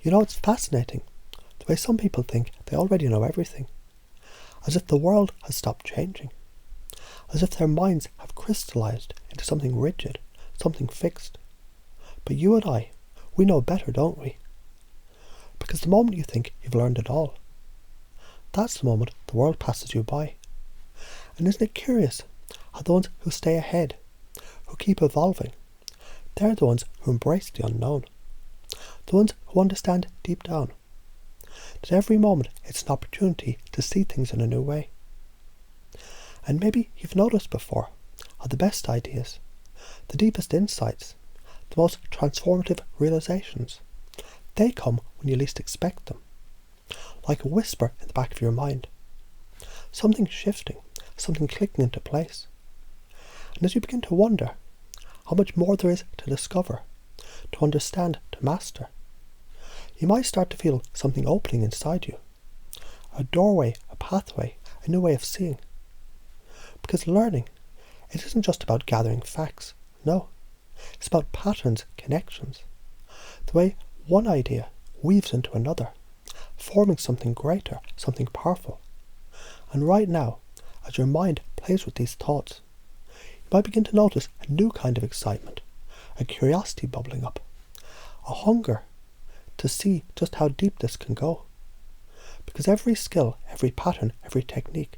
It's fascinating, the way some people think they already know everything, as if the world has stopped changing, as if their minds have crystallized into something rigid, something fixed. But you and I, we know better, don't we? Because the moment you think you've learned it all, that's the moment the world passes you by. And isn't it curious how the ones who stay ahead, who keep evolving, they're the ones who embrace the unknown, the ones who understand deep down that every moment it's an opportunity to see things in a new way. And maybe you've noticed before how the best ideas, the deepest insights, the most transformative realizations, they come when you least expect them, like a whisper in the back of your mind, something shifting, something clicking into place. And as you begin to wonder how much more there is to discover, to understand, to master, you might start to feel something opening inside you, a doorway, a pathway, a new way of seeing. Because learning, it isn't just about gathering facts, no, it's about patterns, connections, the way one idea weaves into another, forming something greater, something powerful. And right now, as your mind plays with these thoughts, you might begin to notice a new kind of excitement, a curiosity bubbling up, a hunger to see just how deep this can go. Because every skill, every pattern, every technique,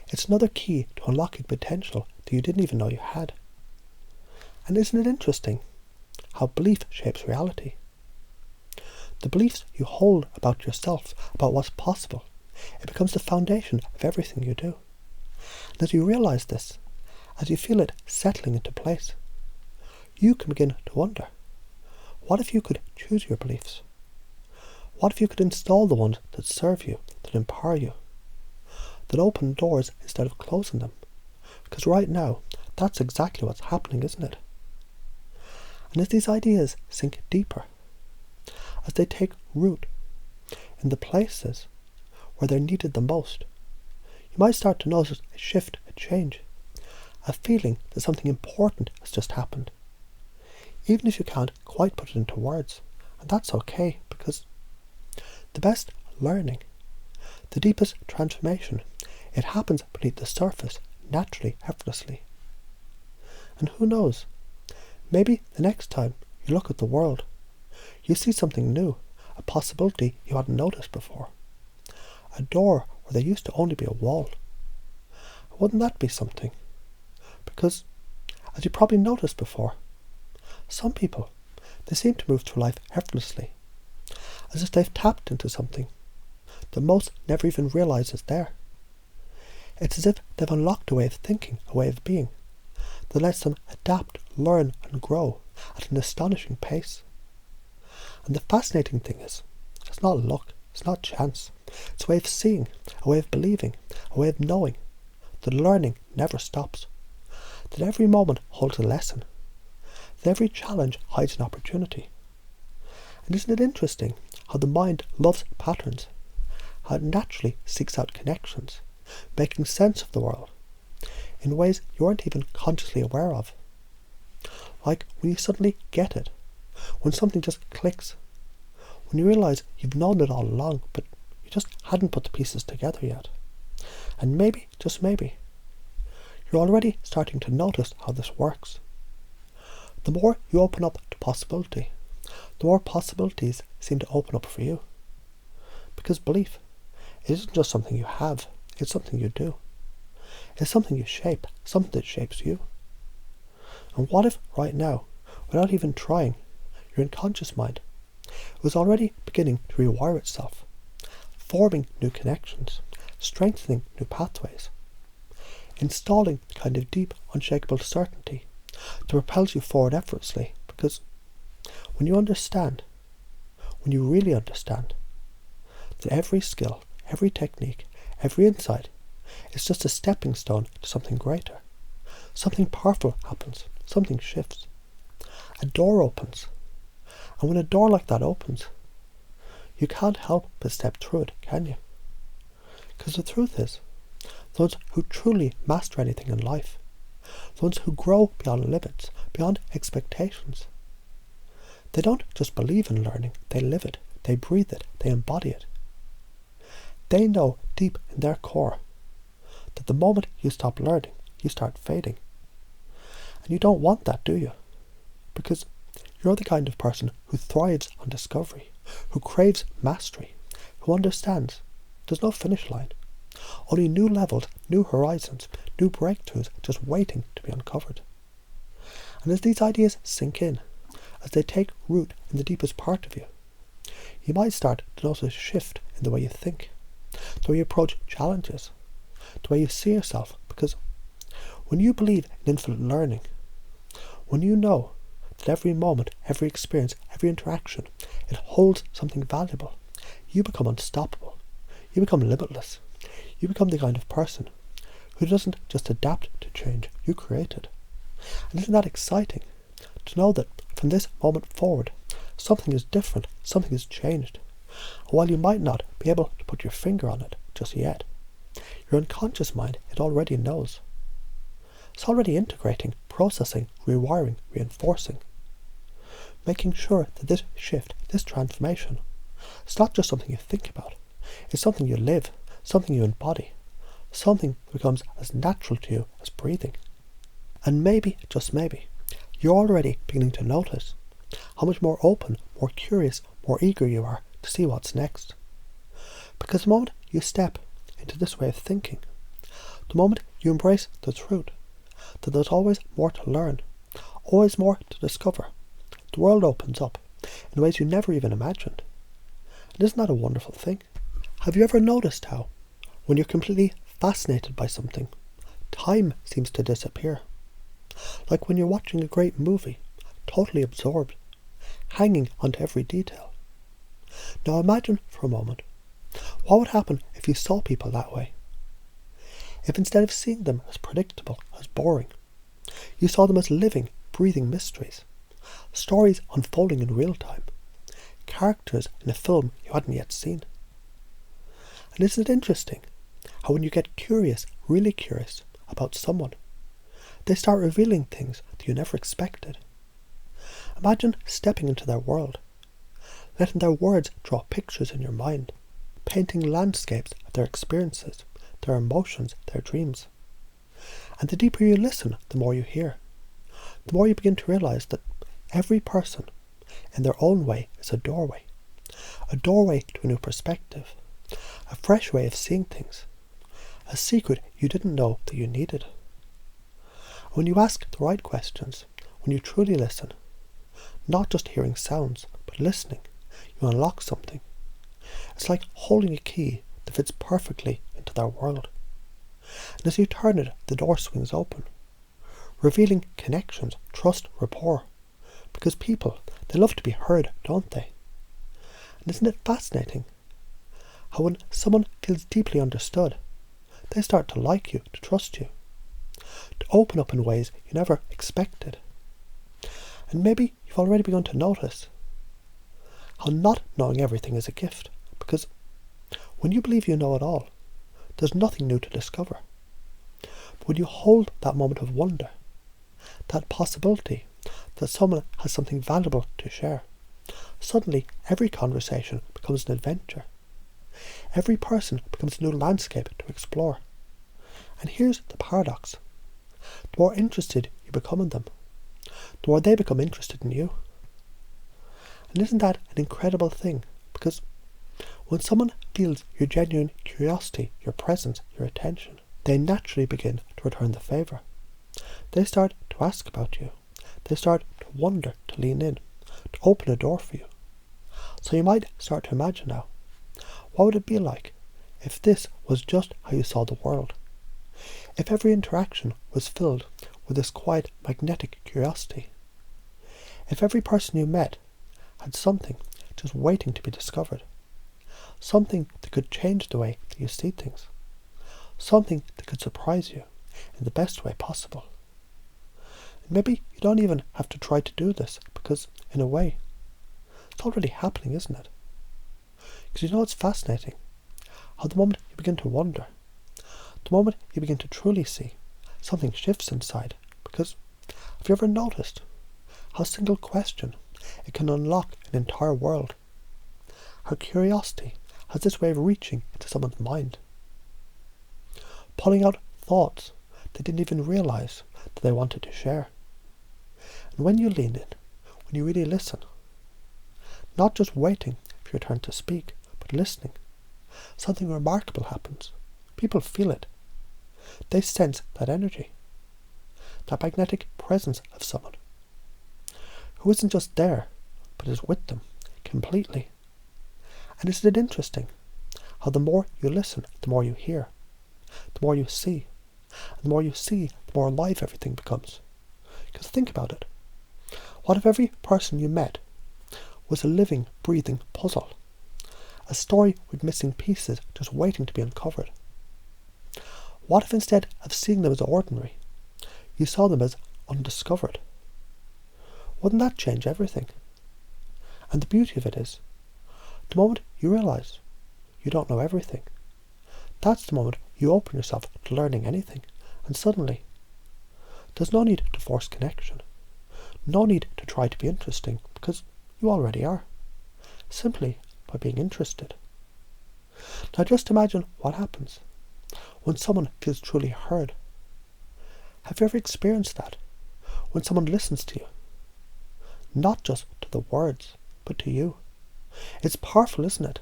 it's another key to unlocking potential that you didn't even know you had. And isn't it interesting how belief shapes reality? The beliefs you hold about yourself, about what's possible, it becomes the foundation of everything you do. And as you realize this, as you feel it settling into place, you can begin to wonder, what if you could choose your beliefs? What if you could install the ones that serve you, that empower you, that open doors instead of closing them? Because right now, that's exactly what's happening, isn't it? And as these ideas sink deeper, as they take root in the places where they're needed the most, you might start to notice a shift, a change, a feeling that something important has just happened. Even if you can't quite put it into words, and that's okay, because the best learning, the deepest transformation, it happens beneath the surface, naturally, effortlessly. And who knows, maybe the next time you look at the world, you see something new, a possibility you hadn't noticed before, a door where there used to only be a wall. Wouldn't that be something? Because, as you probably noticed before, some people, they seem to move through life effortlessly, as if they've tapped into something that most never even realise is there. It's as if they've unlocked a way of thinking, a way of being, that lets them adapt, learn and grow at an astonishing pace. And the fascinating thing is, it's not luck, it's not chance, it's a way of seeing, a way of believing, a way of knowing that learning never stops, that every moment holds a lesson, that every challenge hides an opportunity. And isn't it interesting how the mind loves patterns, how it naturally seeks out connections, making sense of the world in ways you aren't even consciously aware of. Like when you suddenly get it, when something just clicks, when you realise you've known it all along, but you just hadn't put the pieces together yet. And maybe, just maybe, you're already starting to notice how this works. The more you open up to possibility, the more possibilities seem to open up for you. Because belief, it isn't just something you have, it's something you do. It's something you shape, something that shapes you. And what if right now, without even trying, your unconscious mind was already beginning to rewire itself, forming new connections, strengthening new pathways, installing the kind of deep, unshakable certainty that propels you forward effortlessly? Because when you understand, when you really understand, that every skill, every technique, every insight is just a stepping stone to something greater, something powerful happens, something shifts, a door opens, and when a door like that opens, you can't help but step through it, can you? Because the truth is, those who truly master anything in life, those who grow beyond limits, beyond expectations, they don't just believe in learning, they live it, they breathe it, they embody it. They know deep in their core that the moment you stop learning, you start fading. And you don't want that, do you? Because you're the kind of person who thrives on discovery, who craves mastery, who understands there's no finish line. Only new levels, new horizons, new breakthroughs just waiting to be uncovered. And as these ideas sink in, as they take root in the deepest part of you, you might start to notice a shift in the way you think, the way you approach challenges, the way you see yourself. Because when you believe in infinite learning, when you know that every moment, every experience, every interaction, it holds something valuable, you become unstoppable. You become limitless. You become the kind of person who doesn't just adapt to change, you create it. And isn't that exciting? To know that from this moment forward, something is different, something has changed. And while you might not be able to put your finger on it just yet, your unconscious mind, it already knows. It's already integrating, processing, rewiring, reinforcing. Making sure that this shift, this transformation, it's not just something you think about. It's something you live, something you embody, something that becomes as natural to you as breathing. And maybe, just maybe, you're already beginning to notice how much more open, more curious, more eager you are to see what's next. Because the moment you step into this way of thinking, the moment you embrace the truth that there's always more to learn, always more to discover, the world opens up in ways you never even imagined. And isn't that a wonderful thing? Have you ever noticed how, when you're completely fascinated by something, time seems to disappear? Like when you're watching a great movie, totally absorbed, hanging onto every detail. Now imagine for a moment, what would happen if you saw people that way? If instead of seeing them as predictable, as boring, you saw them as living, breathing mysteries, stories unfolding in real time, characters in a film you hadn't yet seen. And isn't it interesting how when you get curious, really curious about someone, they start revealing things that you never expected. Imagine stepping into their world, letting their words draw pictures in your mind, painting landscapes of their experiences, their emotions, their dreams. And the deeper you listen, the more you hear. The more you begin to realize that every person, in their own way, is a doorway to a new perspective, a fresh way of seeing things, a secret you didn't know that you needed. When you ask the right questions, when you truly listen, not just hearing sounds, but listening, you unlock something. It's like holding a key that fits perfectly into their world. And as you turn it, the door swings open, revealing connections, trust, rapport. Because people, they love to be heard, don't they? And isn't it fascinating how when someone feels deeply understood, they start to like you, to trust you, to open up in ways you never expected. And maybe you've already begun to notice how not knowing everything is a gift, because when you believe you know it all, there's nothing new to discover. But when you hold that moment of wonder, that possibility that someone has something valuable to share, suddenly every conversation becomes an adventure. Every person becomes a new landscape to explore. And here's the paradox. The more interested you become in them, the more they become interested in you. And isn't that an incredible thing? Because when someone feels your genuine curiosity, your presence, your attention, they naturally begin to return the favour. They start to ask about you. They start to wonder, to lean in, to open a door for you. So you might start to imagine now, what would it be like if this was just how you saw the world? If every interaction was filled with this quiet, magnetic curiosity? If every person you met had something just waiting to be discovered? Something that could change the way that you see things? Something that could surprise you in the best way possible? And maybe you don't even have to try to do this, because, in a way, it's already happening, isn't it? Because you know it's fascinating how the moment you begin to wonder, the moment you begin to truly see, something shifts inside. Because have you ever noticed how a single question, it can unlock an entire world? Her curiosity has this way of reaching into someone's mind, pulling out thoughts they didn't even realise that they wanted to share. And when you lean in, when you really listen, not just waiting for your turn to speak, but listening, something remarkable happens. People feel it. They sense that energy, that magnetic presence of someone who isn't just there, but is with them completely. And isn't it interesting how the more you listen, the more you hear, the more you see, and the more you see, the more alive everything becomes. Because think about it. What if every person you met was a living, breathing puzzle? A story with missing pieces just waiting to be uncovered? What if instead of seeing them as ordinary, you saw them as undiscovered? Wouldn't that change everything? And the beauty of it is, the moment you realise you don't know everything, that's the moment you open yourself to learning anything. And suddenly, there's no need to force connection. No need to try to be interesting, because you already are, simply by being interested. Now just imagine what happens when someone feels truly heard. Have you ever experienced that? When someone listens to you, not just to the words, but to you. It's powerful, isn't it?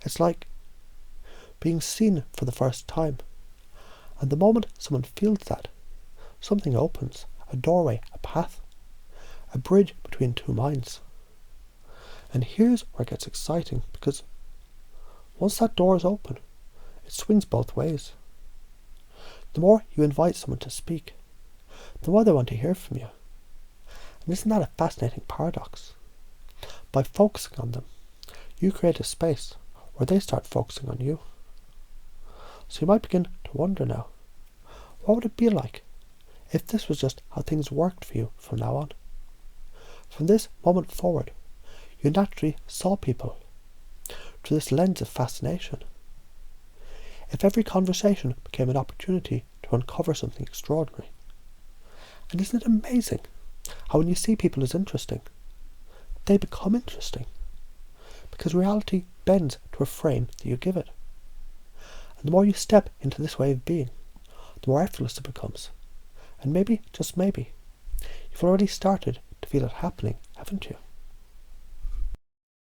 It's like being seen for the first time. And the moment someone feels that, something opens, a doorway, a path, a bridge between two minds. And here's where it gets exciting, because once that door is open, it swings both ways. The more you invite someone to speak, the more they want to hear from you. And isn't that a fascinating paradox? By focusing on them, you create a space where they start focusing on you. So you might begin to wonder now, what would it be like if this was just how things worked for you from now on? From this moment forward, you naturally saw people through this lens of fascination. If every conversation became an opportunity to uncover something extraordinary. And isn't it amazing how when you see people as interesting, they become interesting? Because reality bends to a frame that you give it. And the more you step into this way of being, the more effortless it becomes. And maybe, just maybe, you've already started to feel it happening, haven't you?